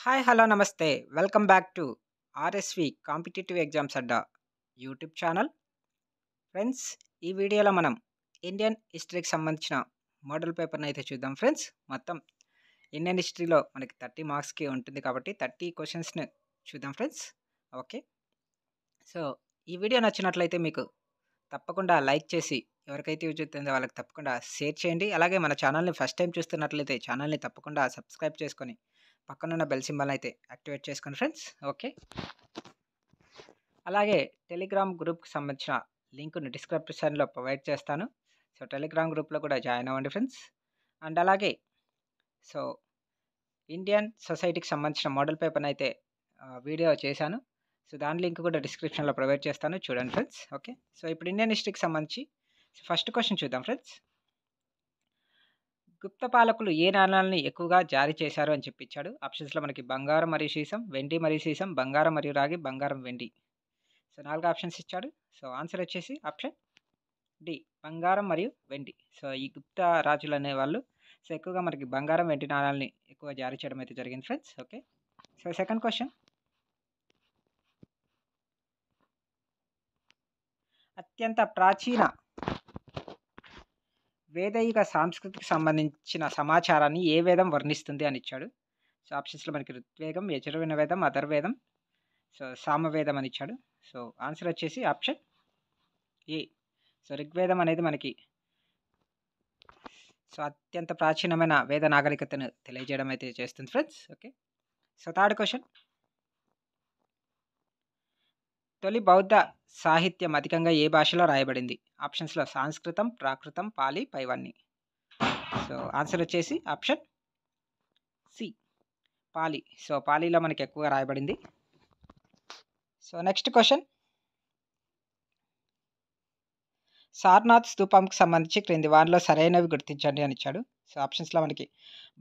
Hi! Hello! నమస్తే. Welcome back to RSV competitive exams Adda YouTube channel. Friends, ఈ వీడియోలో మనం ఇండియన్ హిస్టరీకి సంబంధించిన మోడల్ పేపర్‌ని అయితే చూద్దాం ఫ్రెండ్స్. మొత్తం ఇండియన్ హిస్టరీలో మనకి 30 మార్క్స్‌కి ఉంటుంది కాబట్టి 30 క్వెషన్స్‌ని చూద్దాం ఫ్రెండ్స్. ఓకే. సో, ఈ వీడియో నచ్చినట్లయితే మీకు తప్పకుండా లైక్ చేసి ఎవరికైతే యూజ్ అవుతుందో వాళ్ళకి తప్పకుండా షేర్ చేయండి. అలాగే మన ఛానల్‌ని ఫస్ట్ టైమ్ చూస్తున్నట్లయితే ఛానల్‌ని తప్పకుండా సబ్స్క్రైబ్ చేసుకొని పక్కనున్న బెల్ సింబల్‌ని అయితే యాక్టివేట్ చేసుకోండి ఫ్రెండ్స్. ఓకే. అలాగే టెలిగ్రామ్ గ్రూప్‌కి సంబంధించిన లింక్‌ని డిస్క్రిప్షన్‌లో ప్రొవైడ్ చేస్తాను. సో, టెలిగ్రామ్ గ్రూప్‌లో కూడా జాయిన్ అవ్వండి ఫ్రెండ్స్. అండ్ అలాగే సో, ఇండియన్ సొసైటీకి సంబంధించిన మోడల్ పేపర్‌ని అయితే వీడియో చేశాను. సో, దాని లింక్ కూడా డిస్క్రిప్షన్‌లో ప్రొవైడ్ చేస్తాను. చూడండి ఫ్రెండ్స్. ఓకే. సో, ఇప్పుడు ఇండియన్ హిస్టరీకి సంబంధించి ఫస్ట్ క్వెషన్ చూద్దాం ఫ్రెండ్స్. గుప్త పాలకులు ఏ నాణాలని ఎక్కువగా జారీ చేశారు అని చెప్పి ఇచ్చాడు. ఆప్షన్స్‌లో మనకి బంగారం మరియు సీసం, వెండి మరియు సీసం, బంగారం మరియు రాగి, బంగారం, వెండి. సో, 4 ఆప్షన్స్ ఇచ్చాడు. సో, ఆన్సర్ వచ్చేసి ఆప్షన్ డి బంగారం మరియు వెండి. సో, ఈ గుప్తా రాజులు అనేవాళ్ళు సో, ఎక్కువగా మనకి బంగారం, వెండి నాణాలని ఎక్కువ జారీ చేయడం అయితే జరిగింది friends. Okay. So, second question. అత్యంత ప్రాచీన వేదయుగ సంస్కృతికి సంబంధించిన సమాచారాన్ని ఏ వేదం వర్ణిస్తుంది అని ఇచ్చాడు. సో, ఆప్షన్స్‌లో మనకి ఋగ్వేదం, యజుర్వేద వేదం, అథర్వవేదం, సో, సామవేదం అని ఇచ్చాడు. సో, ఆన్సర్ వచ్చేసి ఆప్షన్ ఏ. సో, ఋగ్వేదం అనేది మనకి సో, అత్యంత ప్రాచీనమైన వేద నాగరికతను తెలియజేయడం అయితే చేస్తుంది friends. Okay. So, third question. తొలి బౌద్ధ సాహిత్యం అధికంగా ఏ భాషలో రాయబడింది? ఆప్షన్స్‌లో సంస్కృతం, ప్రాకృతం, పాలి, పైవన్నీ. సో, ఆన్సర్ వచ్చేసి ఆప్షన్ సి పాలి. సో, పాలీలో మనకి ఎక్కువగా రాయబడింది. So, next question. సారనాథ్ స్తూపంకి సంబంధించి క్రింది వానిలో సరైనవి గుర్తించండి అని ఇచ్చాడు. సో, ఆప్షన్స్‌లో మనకి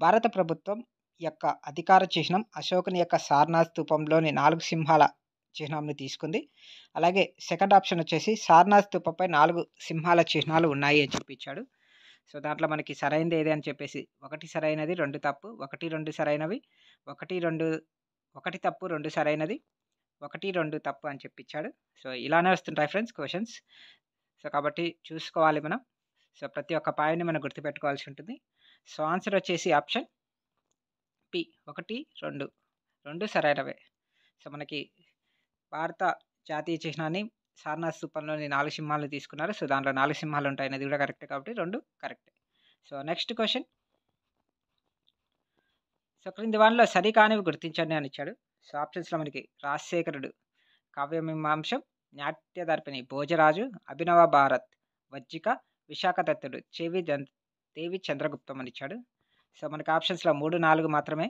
భారత ప్రభుత్వం యొక్క అధికార చిహ్నం అశోకుని యొక్క సారనాథ్ స్తూపంలోని 4 సింహాల చిహ్నంని తీసుకుంది. అలాగే సెకండ్ ఆప్షన్ వచ్చేసి సారనాథ్ స్తూపంపై 4 సింహాల చిహ్నాలు ఉన్నాయి అని చెప్పి ఇచ్చాడు. సో, దాంట్లో మనకి సరైనది ఏది అని చెప్పేసి 1 సరైనది, 2 తప్పు, 1, 2 సరైనవి, 1, 2 1 తప్పు, 2 సరైనది, 1, 2 తప్పు అని చెప్పి ఇచ్చాడు. సో, ఇలానే వస్తుంటాయి ఫ్రెండ్స్ క్వెషన్స్. సో, కాబట్టి చూసుకోవాలి మనం. సో, ప్రతి ఒక్క పాయింట్‌ని మనం గుర్తుపెట్టుకోవాల్సి ఉంటుంది. సో, ఆన్సర్ వచ్చేసి ఆప్షన్ పి 1, 2 2 సరైనవే. సో, మనకి భారత జాతీయ చిహ్నాన్ని సారనాథ్ స్తూపంలోని 4 సింహాలను తీసుకున్నారు. సో, దాంట్లో 4 సింహాలు ఉంటాయనేది కూడా కరెక్టే కాబట్టి 2 కరెక్టే. So, next question. సో, క్రింది వానిలో సరికానివి గుర్తించండి అని ఇచ్చాడు. సో, ఆప్షన్స్‌లో మనకి రాజశేఖరుడు కావ్యమీమాంసం, నాట్యదర్పిణి భోజరాజు, అభినవ భారత్ వజ్జిక, విశాఖదత్తుడు దేవి చంద్రగుప్తం అని ఇచ్చాడు. సో, మనకి ఆప్షన్స్‌లో 3, 4 మాత్రమే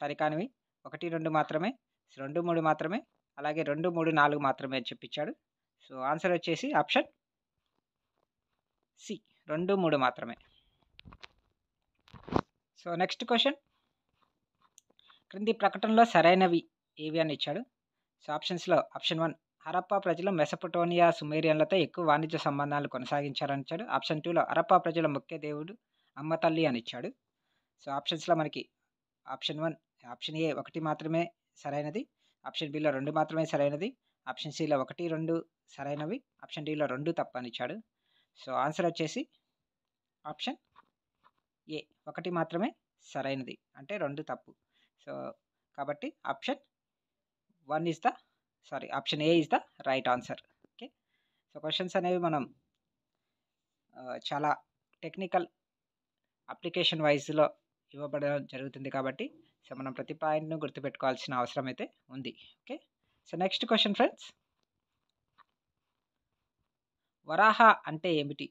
సరికానివి, 1, 2 మాత్రమే, 2, 3 మాత్రమే, అలాగే 2, 3, 4 మాత్రమే అని చెప్పిచ్చాడు. సో, ఆన్సర్ వచ్చేసి ఆప్షన్ సి 2, 3 మాత్రమే. So, next question. క్రింది ప్రకటనలో సరైనవి ఏవి అని ఇచ్చాడు. సో, ఆప్షన్స్‌లో ఆప్షన్ 1 హరప్పా ప్రజలు మెసొపొటేమియా, సుమేరియన్లతో ఎక్కువ వాణిజ్య సంబంధాలు కొనసాగించారని ఇచ్చాడు. ఆప్షన్ 2లో హరప్పా ప్రజల ముఖ్య దేవుడు అమ్మ తల్లి అని ఇచ్చాడు. సో, ఆప్షన్స్‌లో మనకి ఆప్షన్ 1 ఆప్షన్ ఏ 1 మాత్రమే సరైనది, ఆప్షన్ బిలో 2 మాత్రమే సరైనది, ఆప్షన్ సిలో 1, 2 సరైనవి, ఆప్షన్ డిలో 2 తప్పు అని ఇచ్చాడు. సో, ఆన్సర్ వచ్చేసి ఆప్షన్ ఏ 1 మాత్రమే సరైనది. అంటే 2 తప్పు. సో, కాబట్టి option option A is the right answer. Okay. So, questions అనేవి మనం చాలా టెక్నికల్ అప్లికేషన్ వైస్‌లో ఇవ్వబడడం జరుగుతుంది కాబట్టి సో, మనం ప్రతి పాయింట్‌ను గుర్తుపెట్టుకోవాల్సిన అవసరం అయితే ఉంది. Okay. So, next question friends. Varaha అంటే ఏమిటి?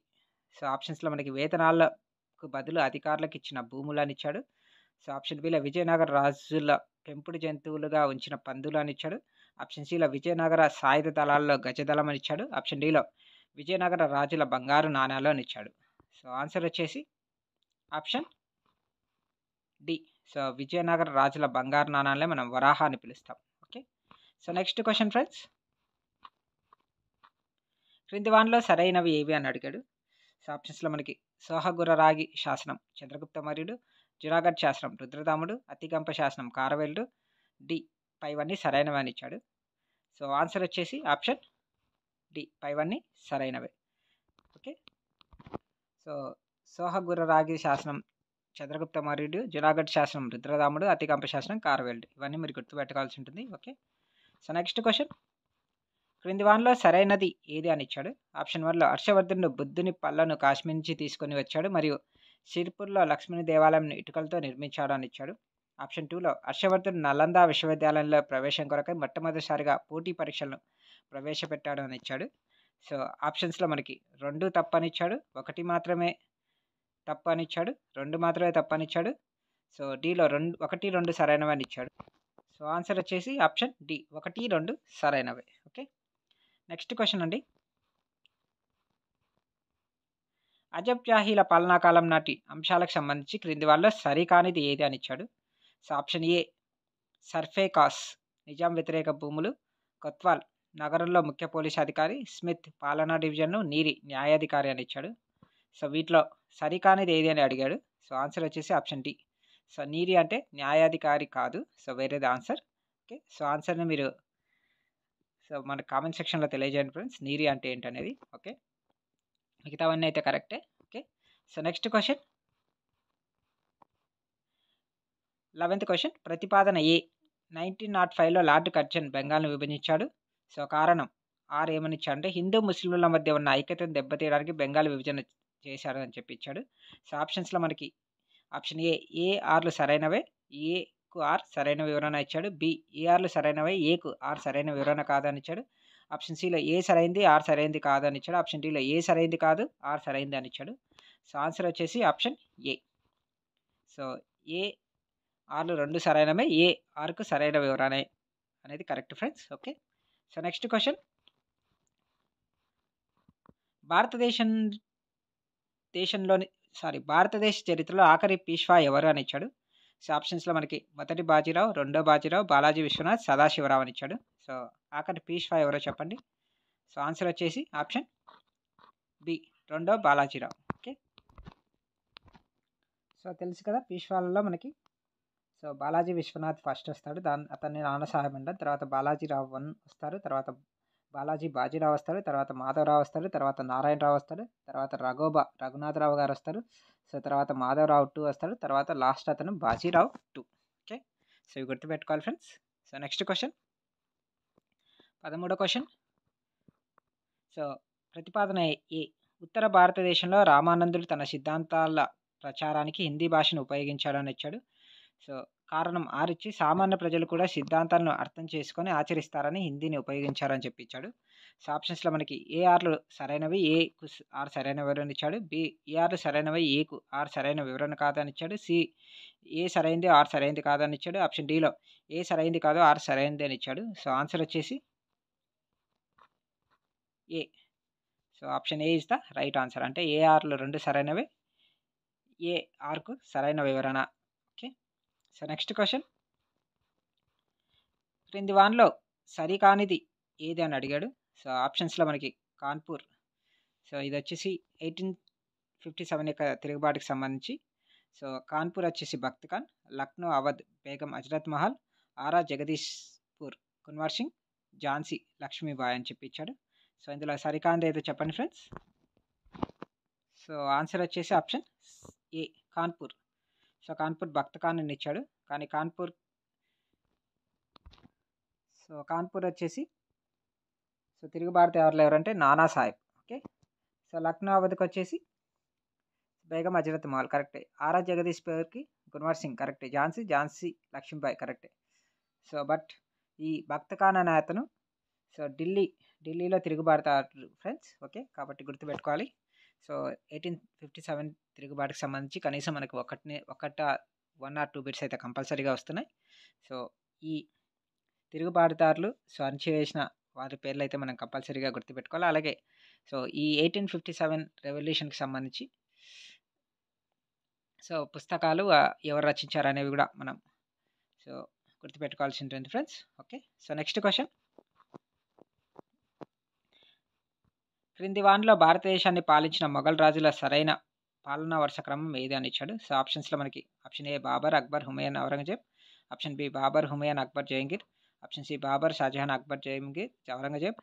సో, ఆప్షన్స్‌లో మనకి వేతనాలకు బదులు అధికారులకు ఇచ్చిన భూములని ఇచ్చాడు. సో, ఆప్షన్ బిలో విజయనగర రాజుల పెంపుడు జంతువులుగా ఉంచిన పందులు అని ఇచ్చాడు. ఆప్షన్ సిలో విజయనగర సాయుధ దళాల్లో గజదళం అని ఇచ్చాడు. ఆప్షన్ డిలో విజయనగర రాజుల బంగారు నాణాలు అని ఇచ్చాడు. సో, ఆన్సర్ వచ్చేసి ఆప్షన్ డి. సో, విజయనగర రాజుల బంగారు నాణాలనే మనం వరాహ అని పిలుస్తాం. Okay. So, next question friends. క్రింది వానిలో సరైనవి ఏవి అని అడిగాడు. సో, ఆప్షన్స్‌లో మనకి సోహగుర శాసనం చంద్రగుప్త మౌర్యుడు, జునాగఢ్ శాసనం రుద్రదాముడు, అతిగంప శాసనం కారవేలుడు, డి పైవన్నీ సరైనవి అని ఇచ్చాడు. సో ఆన్సర్ వచ్చేసి ఆప్షన్ డి పైవన్నీ సరైనవే. ఓకే. సో సోహగుర్ర రాగి శాసనం చంద్రగుప్త మౌర్యుడు, జునాగఢ్ శాసనం రుద్రదాముడు, అతికంప శాసనం కార్వేల్డ్. ఇవన్నీ మీరు గుర్తుపెట్టుకోవాల్సి ఉంటుంది. ఓకే. సో నెక్స్ట్ క్వశ్చన్, క్రింది వానిలో సరైనది ఏది అని ఇచ్చాడు. ఆప్షన్ 1లో హర్షవర్ధనుడు బుద్ధుని పళ్ళను కాశ్మీర్ నుంచి తీసుకొని వచ్చాడు మరియు సిర్పూర్లో లక్ష్మణి దేవాలయం ఇటుకలతో నిర్మించాడు అని ఇచ్చాడు. ఆప్షన్ 2లో హర్షవర్ధనుడు నలంద విశ్వవిద్యాలయంలో ప్రవేశం కొరకై మొట్టమొదటిసారిగా పోటీ పరీక్షలను ప్రవేశపెట్టాడు అని ఇచ్చాడు. సో ఆప్షన్స్లో మనకి 2 తప్పని ఇచ్చాడు, 1 మాత్రమే తప్పు అని ఇచ్చాడు, 2 మాత్రమే తప్పు అని ఇచ్చాడు. సో డిలో 1, 2 సరైనవి అని ఇచ్చాడు. సో ఆన్సర్ వచ్చేసి ఆప్షన్ డి 1, 2 సరైనవే. ఓకే. నెక్స్ట్ క్వశ్చన్ అండి, అజబ్ జాహీల పాలనాకాలం నాటి అంశాలకు సంబంధించి క్రింది వాళ్ళలో సరికానిది ఏది అని ఇచ్చాడు. సో ఆప్షన్ ఏ సర్ఫేకాస్ నిజాం వ్యతిరేక భూములు, కొత్వాల్ నగరంలో ముఖ్య పోలీస్ అధికారి, స్మిత్ పాలనా డివిజన్ను, నీరి న్యాయాధికారి అని ఇచ్చాడు. సో వీటిలో సరికానిది ఏది అని అడిగాడు. సో ఆన్సర్ వచ్చేసి ఆప్షన్ డి. సో నీరి అంటే న్యాయాధికారి కాదు, సో వేరేది ఆన్సర్. ఓకే. సో ఆన్సర్ని మీరు సో మన కామెంట్ సెక్షన్లో తెలియజేయండి ఫ్రెండ్స్, నీరి అంటే ఏంటనేది. ఓకే. మిగతావన్నీ అయితే కరెక్టే. Okay. So next question, 11th question, ప్రతిపాదన ఏ 1905లో లార్డ్ కర్జన్ బెంగాల్ను విభజించాడు. సో కారణం ఆర్ ఏమని ఇచ్చాడంటే హిందూ ముస్లింల మధ్య ఉన్న ఐక్యతను దెబ్బతీయడానికి బెంగాల్ విభజన చేశాడు అని చెప్పి ఇచ్చాడు. సో ఆప్షన్స్లో మనకి ఆప్షన్ ఏ ఆర్లు సరైనవే, ఏకు ఆర్ సరైన వివరణ ఇచ్చాడు. బి ఏ ఆర్లు సరైనవే, ఏకు ఆర్ సరైన వివరణ కాదని ఇచ్చాడు. ఆప్షన్ సిలో ఏ సరైంది, ఆర్ సరైంది కాదు అని ఇచ్చాడు. ఆప్షన్ డిలో ఏ సరైంది కాదు, ఆర్ సరైంది అని ఇచ్చాడు. సో ఆన్సర్ వచ్చేసి ఆప్షన్ ఏ. సో ఏ ఆర్లు 2 సరైనవే, ఏ ఆర్కు సరైన వివరణ అనేది correct friends. Okay. So next question, భారతదేశ చరిత్రలో ఆఖరి పీష్వా ఎవరు అని ఇచ్చాడు. సో ఆప్షన్స్లో మనకి మొదటి బాజీరావు, రెండో బాజీరావు, బాలాజీ విశ్వనాథ్, సదాశివరావు అని ఇచ్చాడు. సో ఆఖరి పీష్వా ఎవరో చెప్పండి. సో ఆన్సర్ వచ్చేసి ఆప్షన్ బి రెండో బాలాజీరావు. ఓకే. సో తెలుసు కదా పీష్వాలలో మనకి. సో బాలాజీ విశ్వనాథ్ ఫస్ట్ వస్తాడు, అతన్ని నాన్న సాహెబ్ అంటారు. తర్వాత బాలాజీరావు 1 వస్తారు, తర్వాత బాలాజీ బాజీరావు వస్తాడు, తర్వాత మాధవరావు వస్తాడు, తర్వాత నారాయణరావు వస్తాడు, తర్వాత రఘునాథరావు గారు వస్తారు. సో తర్వాత మాధవరావు 2 వస్తాడు, తర్వాత లాస్ట్ అతను బాజీరావు 2. ఓకే. సో ఇవి గుర్తుపెట్టుకోవాలి ఫ్రెండ్స్. సో నెక్స్ట్ క్వశ్చన్, 13వ క్వశ్చన్. సో ప్రతిపాదన ఏ ఉత్తర భారతదేశంలో రామానందుడు తన సిద్ధాంతాల ప్రచారానికి హిందీ భాషను ఉపయోగించాడని ఇచ్చాడు. సో కారణం ఆర్ ఇచ్చి సామాన్య ప్రజలు కూడా సిద్ధాంతాలను అర్థం చేసుకొని ఆచరిస్తారని హిందీని ఉపయోగించారని చెప్పించాడు. సో ఆప్షన్స్లో మనకి ఏ ఆర్లు సరైనవి, ఏకు ఆర్ సరైన వివరణ ఇచ్చాడు. బి ఏ ఆర్లు సరైనవి, ఏకు ఆర్ సరైన వివరణ కాదని ఇచ్చాడు. సి ఏ సరైంది, ఆర్ సరైంది కాదని ఇచ్చాడు. ఆప్షన్ డిలో ఏ సరైంది కాదు, ఆర్ సరైనది అని ఇచ్చాడు. సో ఆన్సర్ వచ్చేసి A. So option A is the right answer. అంటే ఏ ఆర్లు 2 సరైనవే, ఏ ఆర్కు సరైన వివరణ. ఓకే. సో నెక్స్ట్ క్వశ్చన్, క్రింది వానిలో సరికానిది ఏది అని అడిగాడు. సో ఆప్షన్స్లో మనకి కాన్పూర్. సో ఇది వచ్చేసి 1857 యొక్క తిరుగుబాటుకి సంబంధించి. సో కాన్పూర్ వచ్చేసి భక్త్ ఖాన్, లక్నో అవధ్ బేగం హజరత్ మహల్, ఆరా జగదీష్పూర్ కున్వర్ సింగ్, ఝాన్సీ లక్ష్మీబాయి అని చెప్పి ఇచ్చాడు. సో ఇందులో సరికానిది ఏదో చెప్పండి ఫ్రెండ్స్. సో ఆన్సర్ వచ్చేసి option A Kanpur. So Kanpur Bakht Khan అని ఇచ్చాడు, కానీ కాన్పూర్ వచ్చేసి సో తిరుగుబాటుదారులు ఎవరంటే నానా సాహెబ్. ఓకే. సో లక్నో అవధికి వచ్చేసి బేగం హజరత్ మహల్ కరెక్టే, ఆరా జగదీష్పూర్కి కున్వర్ సింగ్ కరెక్టే, ఝాన్సీ లక్ష్మీబాయి కరెక్టే. సో బట్ ఈ భక్త్ ఖాన్ అనే అతను సో ఢిల్లీలో తిరుగుబాటుదారు ఫ్రెండ్స్. ఓకే. కాబట్టి గుర్తుపెట్టుకోవాలి. సో 1857 తిరుగుబాటుకి సంబంధించి కనీసం మనకు 1 or 2 బిట్స్ అయితే కంపల్సరీగా వస్తున్నాయి. సో ఈ తిరుగుబాటుదారులు సో అణచివేసిన వారి పేర్లు అయితే మనం కంపల్సరీగా గుర్తుపెట్టుకోవాలి. అలాగే సో ఈ 1857 రెవల్యూషన్కి సంబంధించి సో పుస్తకాలు ఎవరు రచించారు అనేవి కూడా మనం సో గుర్తుపెట్టుకోవాల్సి ఉంటుంది friends. Okay. So next question, క్రింది వానిలో భారతదేశాన్ని పాలించిన మొఘల్ రాజుల సరైన పాలనా వరుస క్రమం ఏది అని ఇచ్చాడు. సో ఆప్షన్స్లో మనకి option A Babar, Akbar, Humayun, Aurangzeb, option B Babar, Humayun, Akbar, Jahangir. Option C Babar, Shah Jahan, Akbar, Jahangir, Aurangzeb.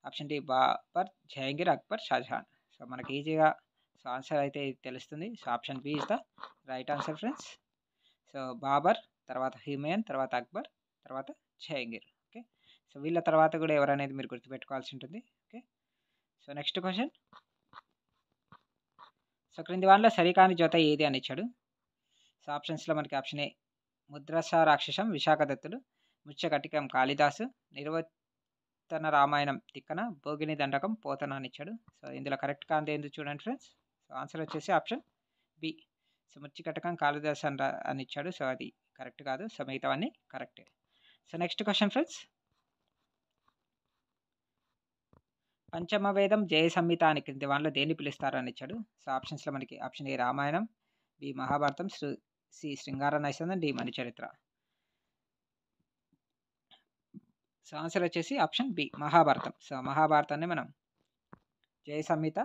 Option D Babar, Jahangir, Akbar, Shah Jahan. So మనకి ఈజీగా సో ఆన్సర్ అయితే తెలుస్తుంది. So option B is the right answer friends. So Babar, తర్వాత హుమయూన్, తర్వాత అక్బర్, తర్వాత జహంగీర్. ఓకే, సో వీళ్ళ తర్వాత కూడా ఎవరనేది మీరు గుర్తుపెట్టుకోవాల్సి ఉంటుంది. Okay, so next question. So క్రింది వాటిలో సరికాని జత ఏది అని ఇచ్చాడు. సో ఆప్షన్స్లో మనకి ఆప్షన్ ఏ ముద్రస రాక్షసం, విశాఖదత్తుడు, ముత్యకటికం కాళిదాసు, నిర్వర్తన రామాయణం తిక్కన, భోగిని దండకం పోతన అని ఇచ్చాడు. సో ఇందులో కరెక్ట్ కాంతి ఏంది చూడండి ఫ్రెండ్స్. సో ఆన్సర్ వచ్చేసి ఆప్షన్ బి. సో ముత్యకటకం కాళిదాసు అని ఇచ్చాడు. సో అది కరెక్ట్ కాదు. సో మిగతావన్నీ కరెక్టే. So next question friends. పంచమవేదం జయ సంహిత అని క్రింది వాటిలో దేన్ని పిలుస్తారు అని ఇచ్చాడు. సో ఆప్షన్స్లో మనకి option A Ramayanam, B Mahabharatam, C Srungara Naishadham, D Manicharitra. So answer వచ్చేసి ఆప్షన్ బి మహాభారతం. సో మహాభారతాన్ని మనం జయ సంహిత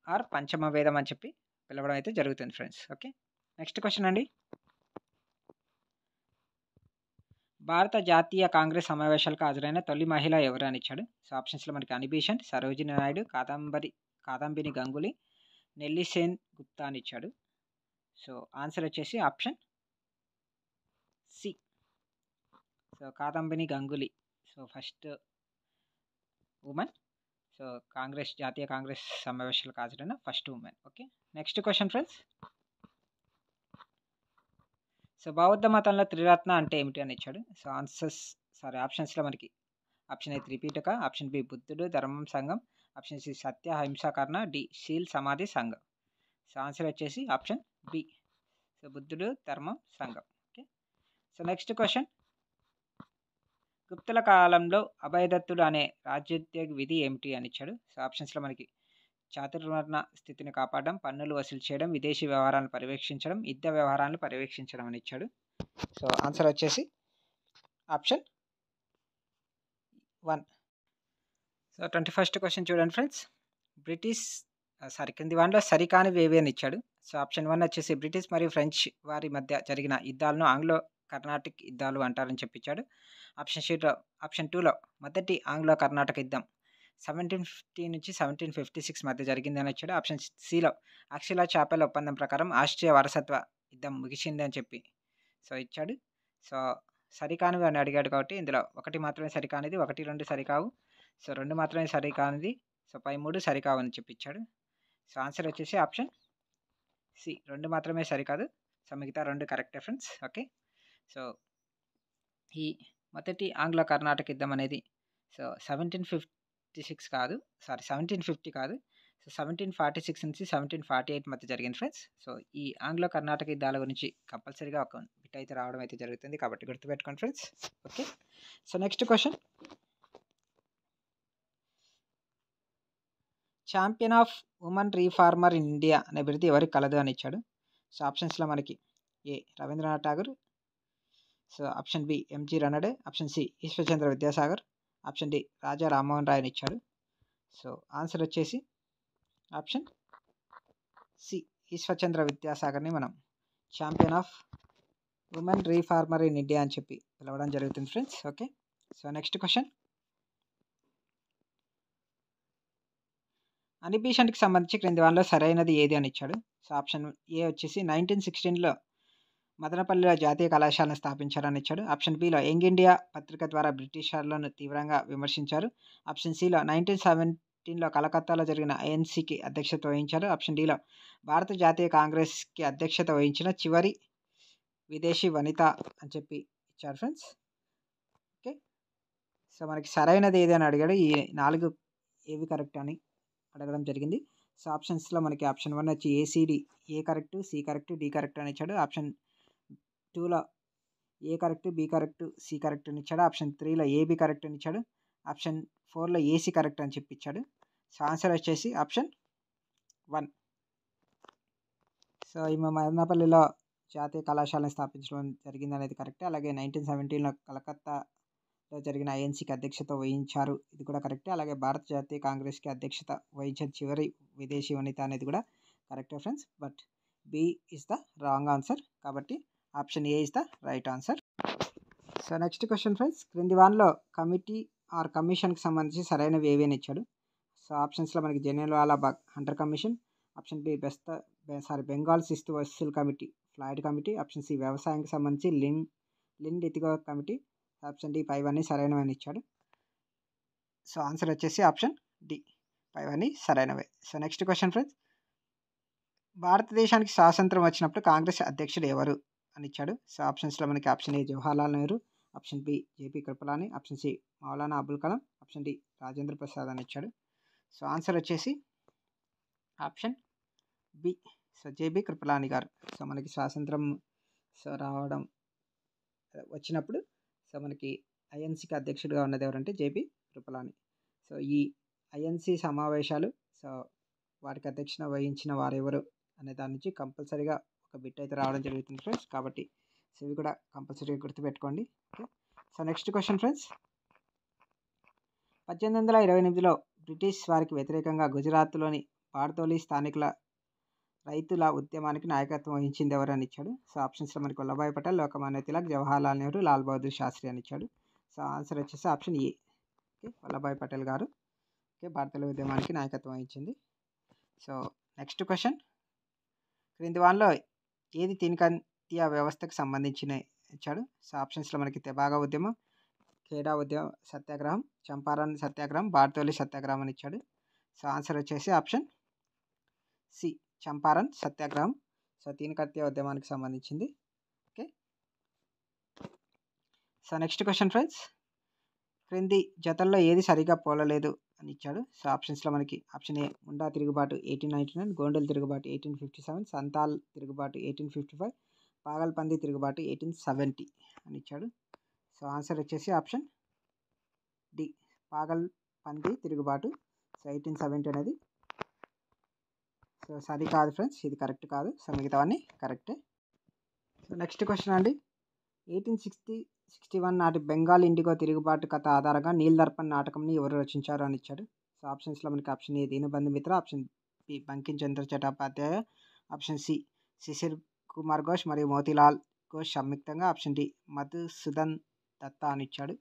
ఆర్ పంచమ వేదం అని చెప్పి పిలవడం అయితే జరుగుతుంది ఫ్రెండ్స్. ఓకే, నెక్స్ట్ క్వశ్చన్ అండి. భారత జాతీయ కాంగ్రెస్ సమావేశాలకు హాజరైన తొలి మహిళ ఎవరు అని ఇచ్చాడు. సో ఆప్షన్స్లో మనకి అనిబీషన్, సరోజిని నాయుడు, కాదంబిని గంగూలీ, నెల్లిసేన్ గుప్తా అని ఇచ్చాడు. సో ఆన్సర్ వచ్చేసి option C. So Kadambini Ganguly so first women. So జాతీయ కాంగ్రెస్ సమావేశాలకు హాజరైన first women. Okay, next question friends. So బౌద్ధ మతంలో త్రిరత్న అంటే ఏమిటి అని ఇచ్చాడు. సో ఆప్షన్స్లో మనకి option A Tripitaka, option B Buddhudu, ధర్మం, సంఘం, ఆప్షన్ సి సత్య, అహింసాకరణ, డి శీల్, సమాధి, సంఘం. సో ఆన్సర్ వచ్చేసి ఆప్షన్ బి. సో బుద్ధుడు, ధర్మం, సంఘం. Okay, so next question. గుప్తుల కాలంలో అభయదత్తుడు అనే రాజ్యోద్యోగ విధి ఏమిటి అని ఇచ్చాడు. సో ఆప్షన్స్లో మనకి చాతుర్వర్ణ స్థితిని కాపాడడం, పన్నులు వసూలు చేయడం, విదేశీ వ్యవహారాలను పర్యవేక్షించడం, యుద్ధ వ్యవహారాలను పర్యవేక్షించడం అని ఇచ్చాడు. సో ఆన్సర్ వచ్చేసి ఆప్షన్ 1. సో 21st క్వశ్చన్ చూడండి ఫ్రెండ్స్. క్రింది వాటిలో సరికానివి ఏవి అని ఇచ్చాడు. సో ఆప్షన్ 1 వచ్చేసి బ్రిటిష్ మరియు ఫ్రెంచ్ వారి మధ్య జరిగిన యుద్ధాలను ఆంగ్లో కర్ణాటిక్ యుద్ధాలు అంటారని చెప్పించాడు. ఆప్షన్ 2లో మొదటి ఆంగ్లో కర్ణాటక యుద్ధం 1750 నుంచి 1756 మధ్య జరిగిందని ఇచ్చాడు. ఆప్షన్ సిలో అక్షిలా చాపెల్ ఒప్పందం ప్రకారం ఆస్ట్రియా వారసత్వ యుద్ధం ముగిసింది అని చెప్పి సో ఇచ్చాడు. సో సరికానివి అని అడిగాడు కాబట్టి ఇందులో ఒకటి మాత్రమే సరికానిది, 1, 2 సరికావు. సో 2 మాత్రమే సరికానిది. సో పై 3 సరికావు అని చెప్పించాడు. సో ఆన్సర్ వచ్చేసి ఆప్షన్ సి. 2 మాత్రమే సరికాదు. సో మిగతా 2 కరెక్టే ఫ్రెండ్స్. ఓకే, సో ఈ మొదటి ఆంగ్లో కర్ణాటక యుద్ధం అనేది సో 1750 కాదు. సో 1746 నుంచి 1748 మధ్య జరిగింది ఫ్రెండ్స్. సో ఈ ఆంగ్లో కర్ణాటక యుద్ధాల గురించి కంపల్సరీగా ఒక బిట్ అయితే రావడం అయితే జరుగుతుంది కాబట్టి గుర్తుపెట్టుకోండి friends. Okay, so next question. Champion of women reformer in India అనే బిరుదు ఎవరికి కలదు అని ఇచ్చాడు. సో ఆప్షన్స్లో మనకి A Rabindranath Tagore, so option B MG Ranade, option C Ishwarchandra Vidyasagar, option D Raja Rammohan Roy అని ఇచ్చాడు. సో ఆన్సర్ వచ్చేసి ఆప్షన్ సి. ఈశ్వర్చంద్ర విద్యాసాగర్ని మనం champion of women reformer in India అని చెప్పి పిలవడం జరుగుతుంది friends. Okay, so next question. అనిబీషన్కి సంబంధించి క్రింది వాటిలో సరైనది ఏది అని ఇచ్చాడు. సో ఆప్షన్ ఏ వచ్చేసి 1916లో మదనపల్లిలో జాతీయ కళాశాలను స్థాపించారని ఇచ్చాడు. ఆప్షన్ బిలో యంగ్ ఇండియా పత్రిక ద్వారా బ్రిటిషర్లను తీవ్రంగా విమర్శించారు. ఆప్షన్ సిలో 1917లో కలకత్తాలో జరిగిన ఐఎన్సీకి అధ్యక్షత వహించారు. ఆప్షన్ డిలో భారత జాతీయ కాంగ్రెస్కి అధ్యక్షత వహించిన చివరి విదేశీ వనిత అని చెప్పి ఇచ్చారు ఫ్రెండ్స్. ఓకే, సో మనకి సరైనది ఏది అని అడిగాడు. ఈ 4 ఏవి కరెక్ట్ అని అడగడం జరిగింది. సో ఆప్షన్స్లో మనకి ఆప్షన్ 1 వచ్చి ACD A correct, C correct, D correct అని ఇచ్చాడు. ఆప్షన్ 2లో A correct, B correct, C correct అని ఇచ్చాడు. ఆప్షన్ 3లో ఏబి కరెక్ట్ అని ఇచ్చాడు. ఆప్షన్ 4లో ఏసీ కరెక్ట్ అని చెప్పి ఇచ్చాడు. సో ఆన్సర్ వచ్చేసి ఆప్షన్ 1. సో ఈ మదనపల్లిలో జాతీయ కళాశాలను స్థాపించడం జరిగింది అనేది కరెక్టే. అలాగే 1917లో కలకత్తాలో జరిగిన ఐఎన్సీకి అధ్యక్షత వహించారు, ఇది కూడా కరెక్టే. అలాగే భారత జాతీయ కాంగ్రెస్కి అధ్యక్షత వహించిన చివరి విదేశీ వనిత అనేది కూడా కరెక్టే friends. But B is the wrong answer కాబట్టి option A is the right answer. So next question friends, క్రింది వానలో కమిటీ ఆర్ కమిషన్కి సంబంధించి సరైనవి ఏవి అని ఇచ్చాడు. సో ఆప్షన్స్లో మనకి Jallianwala Bagh Hunter commission, option B Bengal శిస్తు వసూలు committee Floyd committee, option C వ్యవసాయానికి సంబంధించి Linlithgow committee, option D పైవన్నీ సరైనవని ఇచ్చాడు. సో ఆన్సర్ వచ్చేసి ఆప్షన్ డి, పైవన్నీ సరైనవే. సో నెక్స్ట్ క్వశ్చన్ ఫ్రెండ్స్, భారతదేశానికి స్వాతంత్రం వచ్చినప్పుడు కాంగ్రెస్ అధ్యక్షుడు ఎవరు అని ఇచ్చాడు. సో ఆప్షన్స్లో మనకి option A Jawaharlal Nehru, option B JP Kripalani, option C Maulana Abul Kalam, option D Rajendra Prasad అని ఇచ్చాడు. సో ఆన్సర్ వచ్చేసి option B, so JB Kripalani గారు. సో మనకి స్వాతంత్రం రావడం వచ్చినప్పుడు సో మనకి ఐఎన్సీకి అధ్యక్షుడిగా ఉన్నది ఎవరంటే జేబీ కృపలాని. సో ఈ ఐఎన్సీ సమావేశాలు సో వాటికి అధ్యక్షత వహించిన వారెవరు అనే దాని నుంచి కంపల్సరీగా ఒక బిట్ అయితే రావడం జరుగుతుంది ఫ్రెండ్స్. కాబట్టి సో ఇవి కూడా కంపల్సరీగా గుర్తుపెట్టుకోండి. Okay. So next question friends, 1828లో బ్రిటిష్ వారికి వ్యతిరేకంగా గుజరాత్లోని బార్దోలి స్థానికుల రైతుల ఉద్యమానికి నాయకత్వం వహించింది ఎవరని ఇచ్చాడు. సో ఆప్షన్స్లో మనకి వల్లభాయ్ పటేల్, లోకమాన్య తిలక్, జవహర్లాల్ నెహ్రూ, లాల్ బహదూర్ శాస్త్రి అని ఇచ్చాడు. సో ఆన్సర్ వచ్చేసి option A, okay, Vallabhbhai Patel గారు ఓకే బార్దోలి ఉద్యమానికి నాయకత్వం వహించింది. సో నెక్స్ట్ క్వశ్చన్, క్రింది వానలో ఏది తినకంతియ వ్యవస్థకు సంబంధించిన ఇచ్చాడు. సో ఆప్షన్స్లో మనకి తెబాగా ఉద్యమం, ఖేడా ఉద్యమ సత్యాగ్రహం, చంపారన్ సత్యాగ్రహం, బార్దోలి సత్యాగ్రహం అని ఇచ్చాడు. సో ఆన్సర్ వచ్చేసి ఆప్షన్ సి, చంపారన్ సత్యాగ్రహం. సో తినకంతియ ఉద్యమానికి సంబంధించింది. Okay. So next question friends, క్రింది జతల్లో ఏది సరిగా పోలలేదు అని ఇచ్చాడు. సో ఆప్షన్స్లో మనకి ఆప్షన్ ఏ ముండా తిరుగుబాటు 1899, గోండల్ తిరుగుబాటు 1857, సంతాల్ తిరుగుబాటు 1855, పాగల్పంది తిరుగుబాటు 1870 అని ఇచ్చాడు. సో ఆన్సర్ వచ్చేసి ఆప్షన్ డి, పాగల్పంది తిరుగుబాటు. సో 1870 అనేది సో సరి కాదు ఫ్రెండ్స్, ఇది కరెక్ట్ కాదు. సో మిగతావన్నీ కరెక్టే. సో నెక్స్ట్ క్వశ్చన్ అండి, 1861 నాటి బెంగాల్ ఇండిగో తిరుగుబాటు కథ ఆధారంగా నీల్ దర్పణ్ నాటకంని ఎవరు రచించారు అని ఇచ్చాడు. సో ఆప్షన్స్లో మనకి ఆప్షన్ ఏ దీనబంధు మిత్ర, option B Bankim Chandra Chattopadhyay, option C Shishir Kumar Ghosh మరియు మోతీలాల్ ఘోష్ సంయుక్తంగా, ఆప్షన్ డి మధుసూదన్ దత్తా అని ఇచ్చాడు.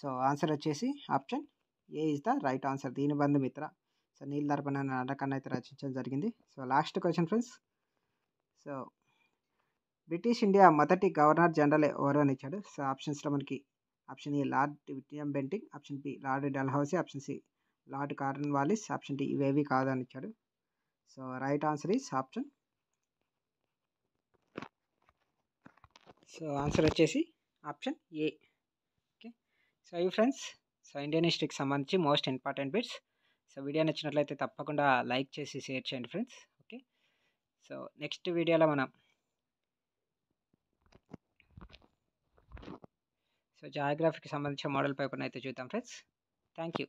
సో ఆన్సర్ వచ్చేసి option A is the right answer, Dinabandhu Mitra. So Neel Darpan అనే నాటకాన్ని అయితే రచించడం జరిగింది. So last question friends, so British India మొదటి గవర్నర్ జనరల్ ఎవరు అని ఇచ్చాడు. సో ఆప్షన్స్లో మనకి option A Lord William Bentinck, option B Lord Dalhousie, option C Lord Cornwallis, option D ఇవేవి కాదు అని ఇచ్చాడు. So right answer is option, so answer వచ్చేసి ఆప్షన్ ఏ. ఓకే. సో ఇవి ఫ్రెండ్స్, సో ఇండియన్ హిస్టరీకి సంబంధించి most important bits. So video నచ్చినట్లయితే తప్పకుండా like చేసి షేర్ చేయండి ఫ్రెండ్స్. ఓకే. సో నెక్స్ట్ వీడియోలో మనం సో జాగ్రఫీకి సంబంధించిన మోడల్ పేపర్ని అయితే చూద్దాం ఫ్రెండ్స్. Thank you.